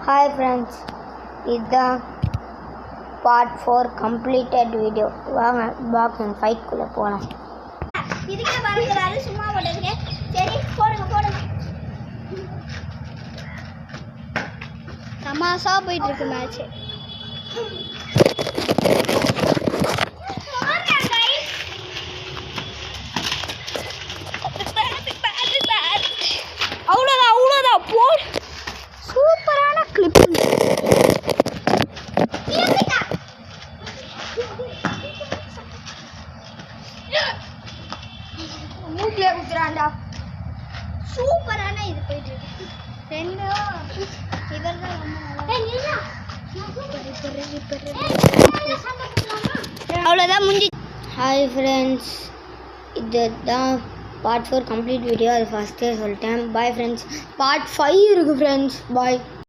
Hi friends, இதுதான் part 4 completed video. வாங்க பாக் and fight குள்ள போலாம். இதுக்கே வரங்கறாரு சும்மா போடுங்க. சரி போடுங்க. தமாஷா போயிட்டு இருக்கு மேட்ச். அவ்வளோதான் போடு. சூப்பரான கிளிப். மூக்கிலே குத்துறான்டா. சூப்பரான இது போயிட்டு இருக்கு. அவ்வளோதான் முடிஞ்சு. ஹாய் ஃப்ரெண்ட்ஸ், இதுதான் part 4 complete video. அது ஃபஸ்ட்டே சொல்லிட்டேன். Bye friends. part 5 இருக்குது ஃப்ரெண்ட்ஸ். பாய்.